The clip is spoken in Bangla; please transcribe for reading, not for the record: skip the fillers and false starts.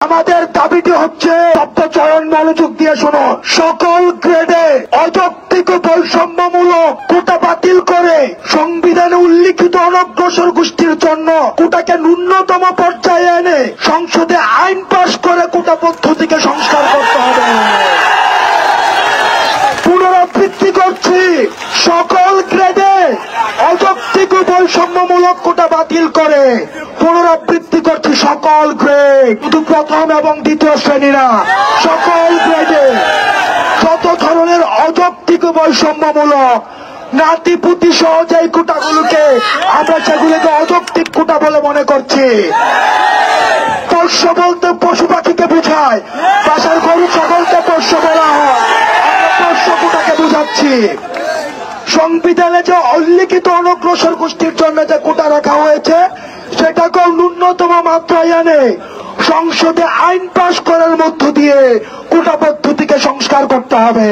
আমাদের দাবিটি হচ্ছে, চরণ মনোযোগ দিয়ে শোনো, সকল গ্রেডে অযৌক্তিক বৈষম্যমূলক কোটা বাতিল করে সংবিধানে উল্লিখিত অনগ্রসর গোষ্ঠীর জন্য কোটাকে ন্যূনতম পর্যায়ে এনে সংসদে আইন পাশ করে কোটা পদ্ধতিকে সংস্কার করতে হবে। পুনরাবৃত্তি করছি, সকল গ্রেডে অযৌক্তিক বৈষম্যমূলক কোটা বাতিল করে, পুনরাবৃত্তি করছি, সকল গ্রেড, শুধু প্রথম এবং দ্বিতীয় শ্রেণীরা, সকল গ্রেডে যত ধরনের অযৌক্তিক বৈষম্যমূলক নাতিপুতি সহ যে কোটাগুলোকে আমরা সেগুলোকে অযৌক্তিক কোটা বলে মনে করছি। পোষ্য বলতে পশু পাখিকে বোঝায়, বাসার গরু ছাগলকে পোষ্য বলা হয়, আমরা পোষ্য কোটাকে বোঝাচ্ছি। সংবিধানে যে উল্লিখিত অনগ্রসর গোষ্ঠীর জন্য যে কোটা রাখা হয়েছে সেটাকেও ন্যূনতম মাত্রায় এনে সংসদে আইন পাশ করার মধ্য দিয়ে কোটা পদ্ধতিকে সংস্কার করতে হবে।